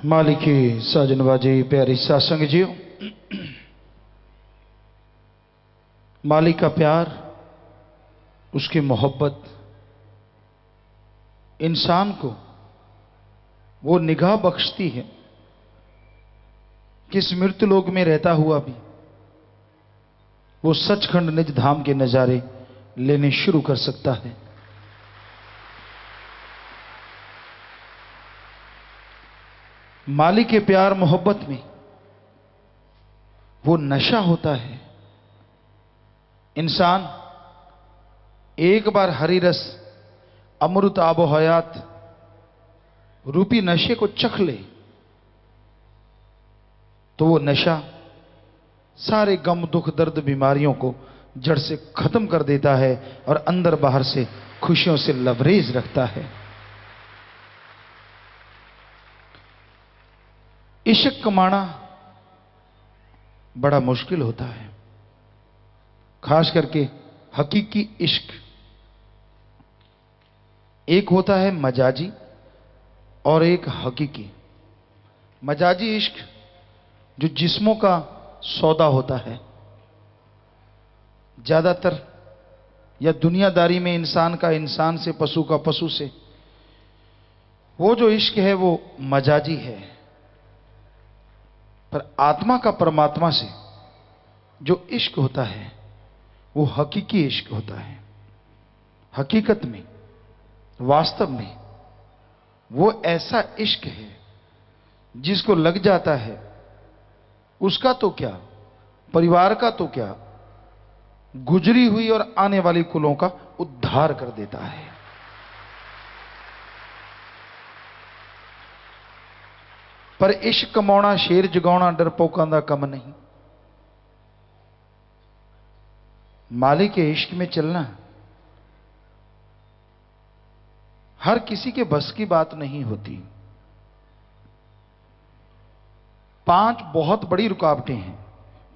मालिकी साजनबाजी प्यारी सासंग जियो। मालिक का प्यार, उसकी मोहब्बत इंसान को वो निगाह बख्शती है कि इस मृत्यु लोक में रहता हुआ भी वो सचखंड निज धाम के नजारे लेने शुरू कर सकता है। मालिक के प्यार मोहब्बत में वो नशा होता है। इंसान एक बार हरी रस अमृत आबो हयात रूपी नशे को चख ले तो वो नशा सारे गम दुख दर्द बीमारियों को जड़ से खत्म कर देता है और अंदर बाहर से खुशियों से लबरेज रखता है। इश्क कमाना बड़ा मुश्किल होता है, खास करके हकीकी इश्क। एक होता है मजाजी और एक हकीकी। मजाजी इश्क जो जिस्मों का सौदा होता है, ज्यादातर या दुनियादारी में इंसान का इंसान से, पशु का पशु से, वो जो इश्क है वो मजाजी है। पर आत्मा का परमात्मा से जो इश्क होता है वो हकीकी इश्क होता है। हकीकत में, वास्तव में वो ऐसा इश्क है जिसको लग जाता है, उसका तो क्या, परिवार का तो क्या, गुजरी हुई और आने वाली कुलों का उद्धार कर देता है। पर इश्क कमाना शेर जगाना डरपोकां दा कम नहीं। मालिक के इश्क में चलना हर किसी के बस की बात नहीं होती। 5 बहुत बड़ी रुकावटें हैं: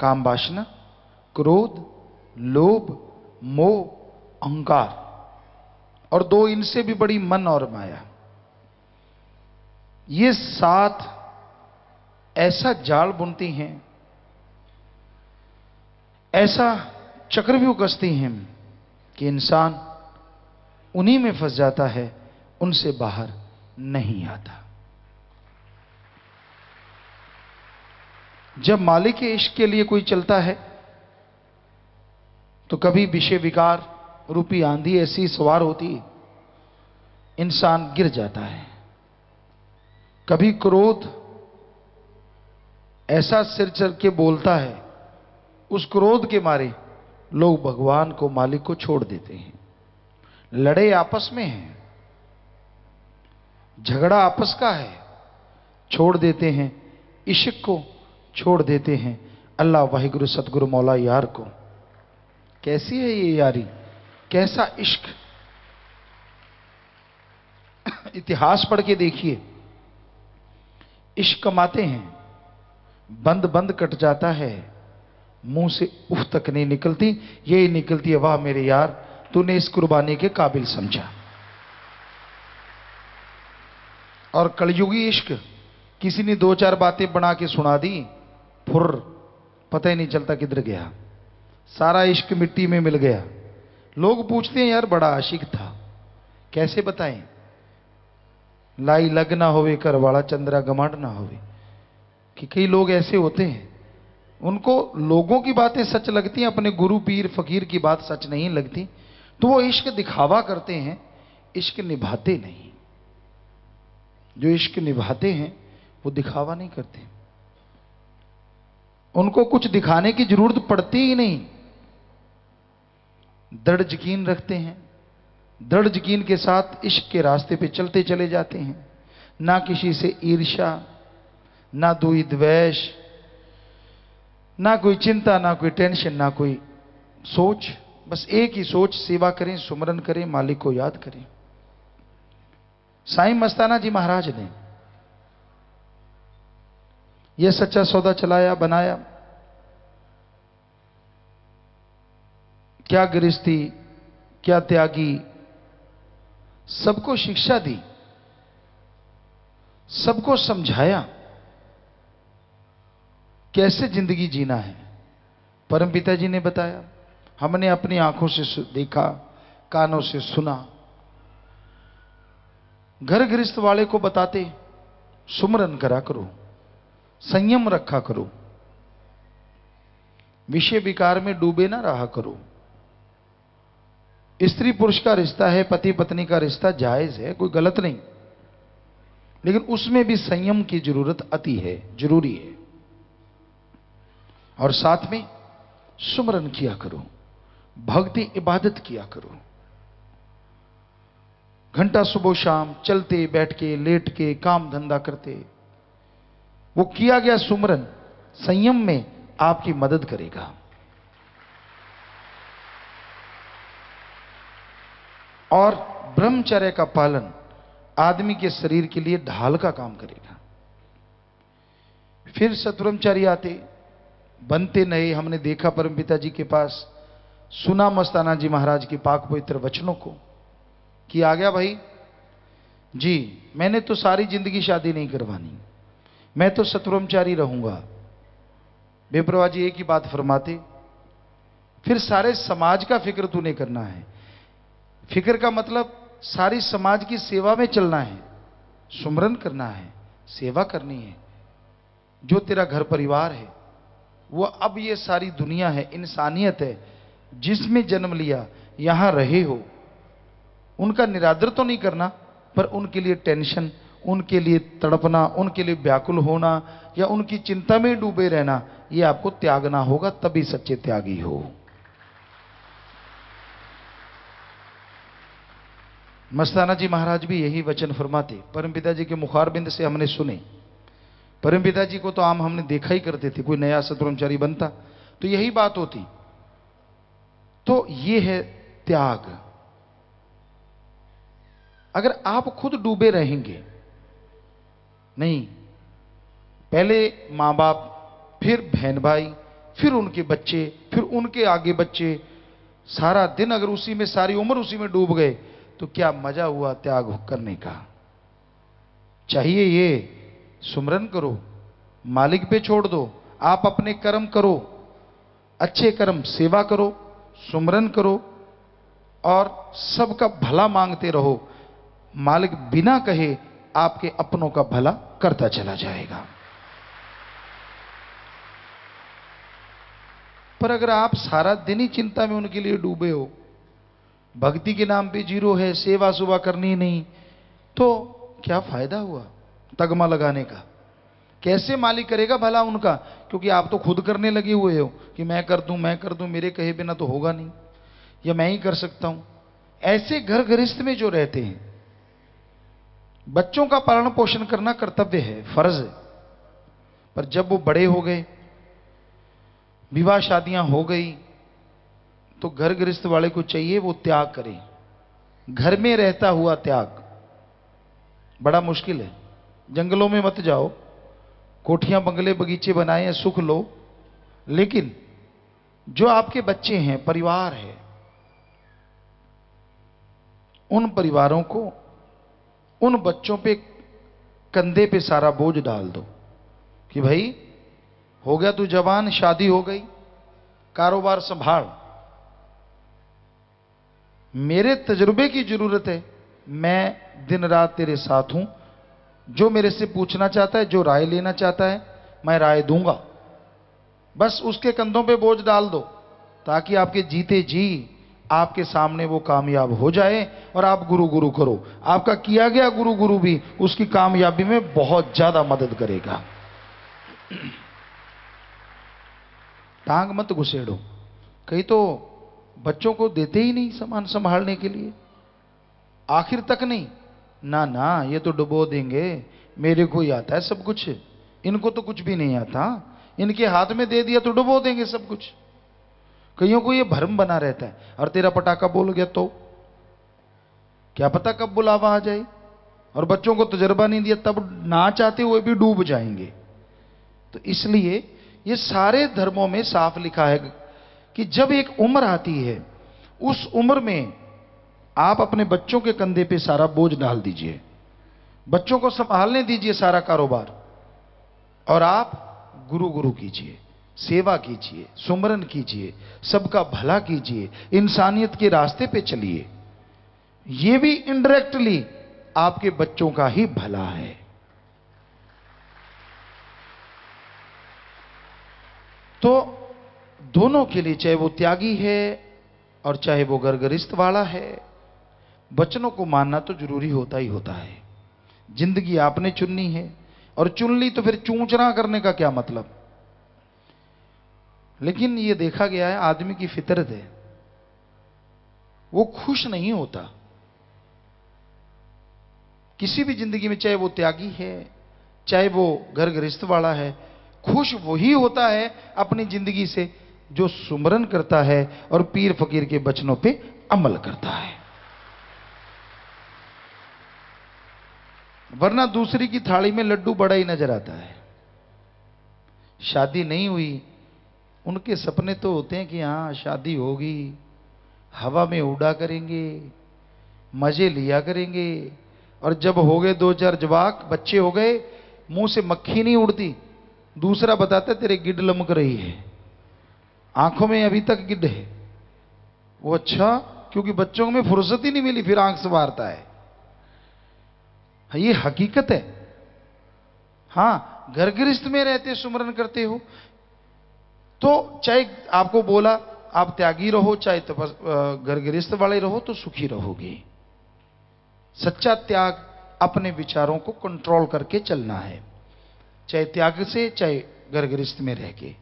काम वासना, क्रोध, लोभ, मोह, अहंकार, और 2 इनसे भी बड़ी मन और माया। ये 7 ऐसा जाल बुनती हैं, ऐसा चक्रव्यूह कसती हैं कि इंसान उन्हीं में फंस जाता है, उनसे बाहर नहीं आता। जब मालिक के इश्क के लिए कोई चलता है तो कभी विषय विकार रूपी आंधी ऐसी सवार होती है, इंसान गिर जाता है। कभी क्रोध ऐसा सिर चढ़ के बोलता है, उस क्रोध के मारे लोग भगवान को, मालिक को छोड़ देते हैं। लड़े आपस में हैं, झगड़ा आपस का है, छोड़ देते हैं इश्क को, छोड़ देते हैं अल्लाह वाहिगुरु सतगुरु मौला यार को। कैसी है ये यारी, कैसा इश्क। इतिहास पढ़ के देखिए, इश्क कमाते हैं, बंद बंद कट जाता है, मुंह से उफ तक नहीं निकलती, यही निकलती है, वाह मेरे यार तूने इस कुर्बानी के काबिल समझा। और कलयुगी इश्क, किसी ने 2-4 बातें बना के सुना दी, फुर, पता ही नहीं चलता किधर गया, सारा इश्क मिट्टी में मिल गया। लोग पूछते हैं यार बड़ा आशिक था, कैसे बताएं? लाई लग ना होवे कर वाला चंद्रा गमांड ना होवे। कि कई लोग ऐसे होते हैं, उनको लोगों की बातें सच लगती हैं, अपने गुरु पीर फकीर की बात सच नहीं लगती, तो वो इश्क दिखावा करते हैं, इश्क निभाते नहीं। जो इश्क निभाते हैं वो दिखावा नहीं करते, उनको कुछ दिखाने की जरूरत पड़ती ही नहीं। दृढ़ यकीन रखते हैं, दृढ़ यकीन के साथ इश्क के रास्ते पे चलते चले जाते हैं। ना किसी से ईर्ष्या, ना कोई द्वेष, ना कोई चिंता, ना कोई टेंशन, ना कोई सोच, बस एक ही सोच, सेवा करें, सुमरन करें, मालिक को याद करें। साईं मस्ताना जी महाराज ने यह सच्चा सौदा चलाया, बनाया। क्या गृहस्थी, क्या त्यागी, सबको शिक्षा दी। सबको समझाया कैसे जिंदगी जीना है। परमपिता जी ने बताया, हमने अपनी आंखों से देखा, कानों से सुना। घर गृहस्थ वाले को बताते, सुमरन करा करो, संयम रखा करो, विषय विकार में डूबे ना रहा करो। स्त्री पुरुष का रिश्ता है, पति पत्नी का रिश्ता जायज है, कोई गलत नहीं, लेकिन उसमें भी संयम की जरूरत अति है, जरूरी है। और साथ में सुमरन किया करो, भक्ति इबादत किया करो। घंटा सुबह शाम चलते बैठ के लेट के काम धंधा करते, वो किया गया सुमरन संयम में आपकी मदद करेगा। और ब्रह्मचर्य का पालन आदमी के शरीर के लिए ढाल का काम करेगा। फिर सतब्रह्मचारी आते, बनते नए। हमने देखा परमपिता जी के पास, सुना मस्ताना जी महाराज के पाक पवित्र वचनों को कि आ गया भाई जी, मैंने तो सारी जिंदगी शादी नहीं करवानी, मैं तो सतब्रह्मचारी रहूंगा। बेप्रवा जी एक ही बात फरमाते, फिर सारे समाज का फिक्र तूने करना है। फिक्र का मतलब सारी समाज की सेवा में चलना है, सुमरन करना है, सेवा करनी है। जो तेरा घर परिवार है वो अब ये सारी दुनिया है, इंसानियत है, जिसमें जन्म लिया, यहां रहे हो, उनका निरादर तो नहीं करना, पर उनके लिए टेंशन, उनके लिए तड़पना, उनके लिए व्याकुल होना या उनकी चिंता में डूबे रहना, ये आपको त्यागना होगा, तभी सच्चे त्यागी हो। मस्ताना जी महाराज भी यही वचन फरमाते, परमपिता जी के मुखारबिंद से हमने सुने। परमपिता जी को तो आम हमने देखा ही करते थे, कोई नया सतब्रह्मचारी बनता तो यही बात होती। तो ये है त्याग। अगर आप खुद डूबे रहेंगे, नहीं, पहले मां बाप, फिर बहन भाई, फिर उनके बच्चे, फिर उनके आगे बच्चे, सारा दिन अगर उसी में, सारी उम्र उसी में डूब गए, तो क्या मजा हुआ त्याग करने का। चाहिए ये सुमरन करो, मालिक पे छोड़ दो, आप अपने कर्म करो, अच्छे कर्म, सेवा करो, सुमरन करो और सबका भला मांगते रहो। मालिक बिना कहे आपके अपनों का भला करता चला जाएगा। पर अगर आप सारा दिन ही चिंता में उनके लिए डूबे हो, भक्ति के नाम पे जीरो है, सेवा सुबह करनी नहीं, तो क्या फायदा हुआ तगमा लगाने का। कैसे मालिक करेगा भला उनका, क्योंकि आप तो खुद करने लगे हुए हो कि मैं कर दूं, मैं कर दूं, मेरे कहे बिना तो होगा नहीं, या मैं ही कर सकता हूं। ऐसे घर गृहस्थ में जो रहते हैं, बच्चों का पालन पोषण करना कर्तव्य है, फर्ज है, पर जब वो बड़े हो गए, विवाह शादियां हो गई, तो घर गृहस्थ वाले को चाहिए वो त्याग करे। घर में रहता हुआ त्याग बड़ा मुश्किल है। जंगलों में मत जाओ, कोठियां बंगले बगीचे बनाए हैं, सुख लो, लेकिन जो आपके बच्चे हैं, परिवार है, उन परिवारों को, उन बच्चों पे, कंधे पे सारा बोझ डाल दो कि भाई हो गया तू जवान, शादी हो गई, कारोबार संभाल, मेरे तजुर्बे की जरूरत है, मैं दिन रात तेरे साथ हूं, जो मेरे से पूछना चाहता है, जो राय लेना चाहता है, मैं राय दूंगा। बस उसके कंधों पे बोझ डाल दो, ताकि आपके जीते जी आपके सामने वो कामयाब हो जाए और आप गुरु गुरु करो। आपका किया गया गुरु गुरु भी उसकी कामयाबी में बहुत ज्यादा मदद करेगा। टांग मत घुसेड़ो। कई तो बच्चों को देते ही नहीं सामान संभालने के लिए, आखिर तक नहीं, ना ना ये तो डुबो देंगे, मेरे को ही आता है सब कुछ, इनको तो कुछ भी नहीं आता, इनके हाथ में दे दिया तो डुबो देंगे सब कुछ। कईयों को ये भ्रम बना रहता है, और तेरा पटाखा बोल गया तो क्या पता कब बुलावा आ जाए, और बच्चों को तजर्बा नहीं दिया, तब ना चाहते हुए भी डूब जाएंगे। तो इसलिए ये सारे धर्मों में साफ लिखा है कि जब एक उम्र आती है, उस उम्र में आप अपने बच्चों के कंधे पे सारा बोझ डाल दीजिए, बच्चों को संभालने दीजिए सारा कारोबार, और आप गुरु गुरु कीजिए, सेवा कीजिए, सुमरन कीजिए, सबका भला कीजिए, इंसानियत के रास्ते पे चलिए। ये भी इनडायरेक्टली आपके बच्चों का ही भला है। तो दोनों के लिए, चाहे वो त्यागी है और चाहे वो गर्गरिस्त वाला है, वचनों को मानना तो जरूरी होता ही होता है। जिंदगी आपने चुननी है, और चुन ली तो फिर चूंचना करने का क्या मतलब। लेकिन ये देखा गया है, आदमी की फितरत है, वो खुश नहीं होता किसी भी जिंदगी में, चाहे वो त्यागी है चाहे वो घर गृहस्थ वाला है। खुश वही होता है अपनी जिंदगी से जो सुमरन करता है और पीर फकीर के वचनों पे अमल करता है। वरना दूसरी की थाली में लड्डू बड़ा ही नजर आता है। शादी नहीं हुई, उनके सपने तो होते हैं कि हां शादी होगी, हवा में उड़ा करेंगे, मजे लिया करेंगे, और जब हो गए 2-4 जवाक बच्चे हो गए, मुंह से मक्खी नहीं उड़ती, दूसरा बताता तेरे गिड्ड लमक रही है, आंखों में अभी तक गिड्ड है। वो अच्छा, क्योंकि बच्चों में फुर्सत ही नहीं मिली, फिर आंख संवारता है। ये हकीकत है। हां, घर गृहस्थ में रहते सुमरन करते हो तो चाहे आपको बोला आप त्यागी रहो, चाहे घर गृहस्थ वाले रहो, तो सुखी रहोगे। सच्चा त्याग अपने विचारों को कंट्रोल करके चलना है, चाहे त्याग से चाहे घर गृहस्थ में रह के।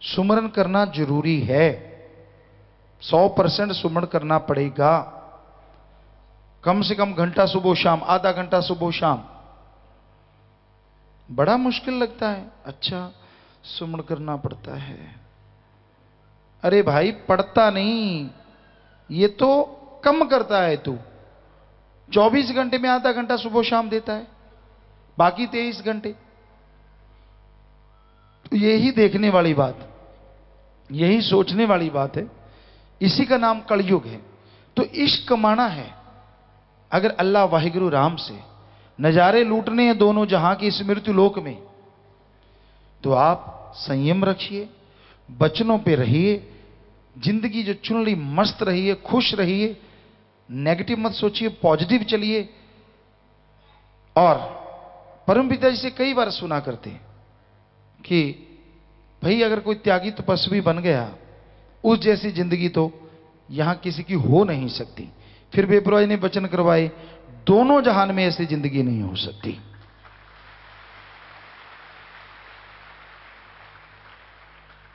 सुमरन करना जरूरी है, 100% सुमरन करना पड़ेगा। कम से कम घंटा सुबह शाम, आधा घंटा सुबह शाम। बड़ा मुश्किल लगता है, अच्छा सुमरन करना पड़ता है। अरे भाई पढ़ता नहीं, ये तो कम करता है तू। 24 घंटे में आधा घंटा सुबह शाम देता है, बाकी 23 घंटे। तो यही देखने वाली बात, यही सोचने वाली बात है। इसी का नाम कलयुग है। तो इश्क कमाना है, अगर अल्लाह वाहिगुरु राम से नजारे लूटने हैं दोनों जहां की इस मृत्यु लोक में, तो आप संयम रखिए, वचनों पे रहिए, जिंदगी जो चुन ली मस्त रहिए, खुश रहिए, नेगेटिव मत सोचिए, पॉजिटिव चलिए। और परमपिता जी से कई बार सुना करते हैं कि भाई अगर कोई त्यागी तपस्वी बन गया, उस जैसी जिंदगी तो यहां किसी की हो नहीं सकती। फिर बेपरवाही ने वचन करवाए, दोनों जहान में ऐसी जिंदगी नहीं हो सकती।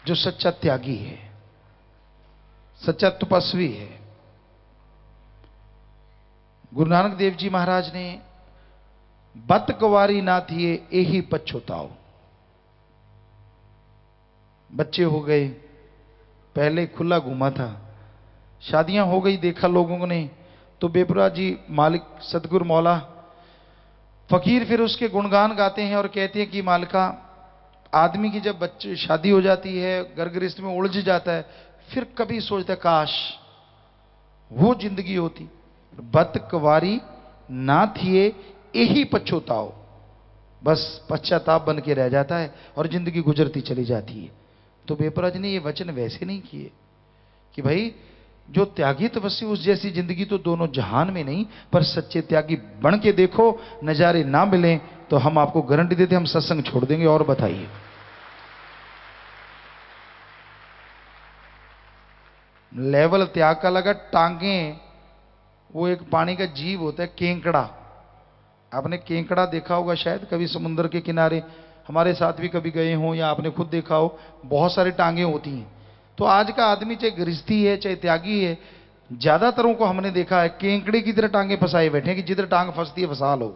जो सच्चा त्यागी है, सच्चा तपस्वी है। गुरु नानक देव जी महाराज ने बत कुंवारी ना थिए एही पछुताओ। बच्चे हो गए, पहले खुला घूमा था, शादियां हो गई, देखा लोगों ने, तो बेपरवाह जी मालिक सतगुरु मौला फकीर फिर उसके गुणगान गाते हैं और कहते हैं कि मालिका, आदमी की जब बच्चे शादी हो जाती है, घर गृहस्थ में उलझ जाता है, फिर कभी सोचता है काश वो जिंदगी होती। बत कुंवारी ना थिए यही पछुताओ, बस पश्चाताप बन के रह जाता है और जिंदगी गुजरती चली जाती है। तो बेपरवाह जी ने ये वचन वैसे नहीं किए कि भाई जो त्यागी तपस्वी उस जैसी जिंदगी तो दोनों जहान में नहीं, पर सच्चे त्यागी बन के देखो, नजारे ना मिले तो हम आपको गारंटी देते हम सत्संग छोड़ देंगे। और बताइए, लेवल त्याग का लगा, टांगे, वो एक पानी का जीव होता है केंकड़ा। आपने केंकड़ा देखा होगा शायद कभी समुद्र के किनारे, हमारे साथ भी कभी गए हों या आपने खुद देखा हो, बहुत सारी टांगे होती हैं। तो आज का आदमी चाहे गृहस्थी है चाहे त्यागी है, ज्यादातरों को हमने देखा है केंकड़े की तरह टांगे फंसाए बैठे हैं कि जिधर टांग फंसती है फंसा लो।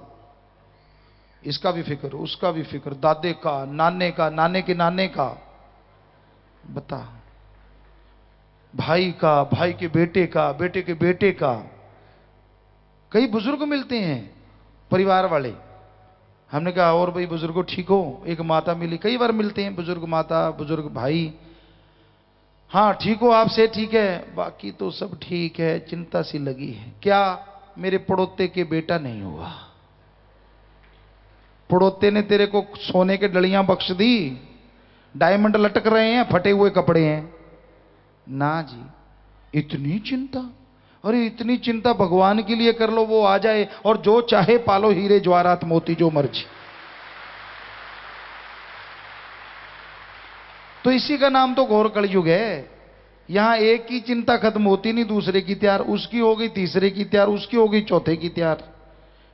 इसका भी फिक्र, उसका भी फिक्र, दादे का, नाने का, नाने के नाने का, बता, भाई का, भाई के बेटे का, बेटे के बेटे का। कई बुजुर्ग मिलते हैं परिवार वाले, हमने कहा और भाई बुजुर्गों ठीक हो? एक माता मिली, कई बार मिलते हैं बुजुर्ग माता, बुजुर्ग भाई, हाँ ठीक हो, आपसे ठीक है, बाकी तो सब ठीक है, चिंता सी लगी है। क्या? मेरे पड़ोते के बेटा नहीं हुआ। पड़ोते ने तेरे को सोने के डलियां बख्श दी, डायमंड लटक रहे हैं, फटे हुए कपड़े हैं। ना जी, इतनी चिंता? अरे इतनी चिंता भगवान के लिए कर लो, वो आ जाए और जो चाहे पालो, हीरे ज्वारात मोती जो मर्जी। तो इसी का नाम तो घोर कलयुग है। यहां एक की चिंता खत्म होती नहीं, दूसरे की तैयार, उसकी हो गई तीसरे की तैयार, उसकी हो गई चौथे की तैयार।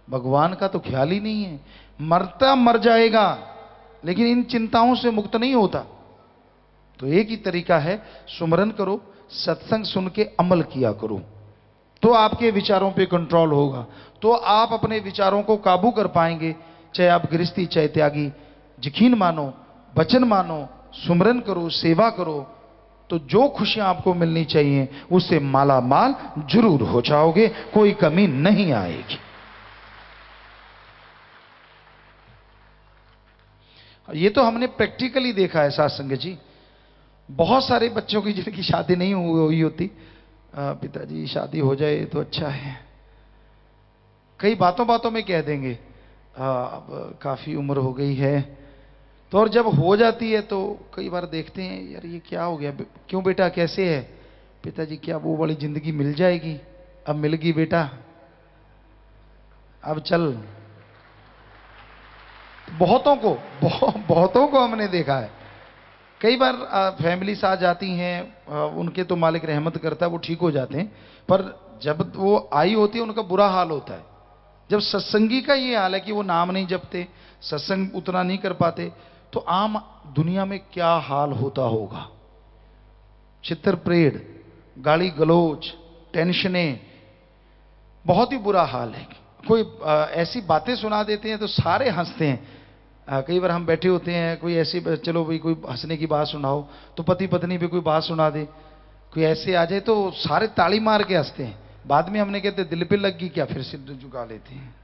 भगवान का तो ख्याल ही नहीं है। मरता मर जाएगा, लेकिन इन चिंताओं से मुक्त नहीं होता। तो एक ही तरीका है, सुमरन करो, सत्संग सुन के अमल किया करो, तो आपके विचारों पे कंट्रोल होगा, तो आप अपने विचारों को काबू कर पाएंगे। चाहे आप गृहस्थी चाहे त्यागी, यकीन मानो, वचन मानो, सुमरन करो, सेवा करो, तो जो खुशियां आपको मिलनी चाहिए उससे माला माल जरूर हो जाओगे, कोई कमी नहीं आएगी। ये तो हमने प्रैक्टिकली देखा है साथ संगत जी। बहुत सारे बच्चों की जिनकी शादी नहीं हुई होती, पिताजी शादी हो जाए तो अच्छा है, कई बातों बातों में कह देंगे अब काफी उम्र हो गई है। तो और जब हो जाती है तो कई बार देखते हैं, यार ये क्या हो गया, क्यों बेटा कैसे है? पिताजी क्या वो वाली जिंदगी मिल जाएगी? अब मिल गई बेटा, अब चल। बहुतों को हमने देखा है। कई बार फैमिली साथ जाती हैं, उनके तो मालिक रहमत करता है, वो ठीक हो जाते हैं, पर जब वो आई होती है उनका बुरा हाल होता है। जब सत्संगी का ये हाल है कि वो नाम नहीं जपते, सत्संग उतना नहीं कर पाते, तो आम दुनिया में क्या हाल होता होगा। चित्तर प्रेड, गाली गलोच, टेंशनें, बहुत ही बुरा हाल है। कोई ऐसी बातें सुना देते हैं तो सारे हंसते हैं। कई बार हम बैठे होते हैं, कोई ऐसी, चलो भाई कोई हंसने की बात सुनाओ, तो पति पत्नी पे कोई बात सुना दे, कोई ऐसे आ जाए तो सारे ताली मार के हंसते हैं। बाद में हमने कहते दिल पे लग गई क्या, फिर सिर झुका लेते हैं।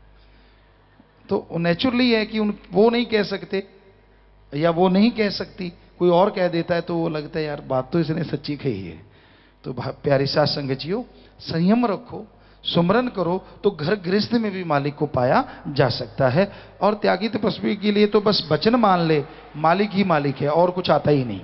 तो नेचुरली है कि वो नहीं कह सकते या वो नहीं कह सकती, कोई और कह देता है तो वो लगता है यार बात तो इसने सच्ची कही है। तो प्यारी साथ संगतियों, संयम रखो, सुमरन करो, तो घर गृहस्थ में भी मालिक को पाया जा सकता है। और त्यागी तपस्वी के लिए तो बस वचन मान ले, मालिक ही मालिक है, और कुछ आता ही नहीं।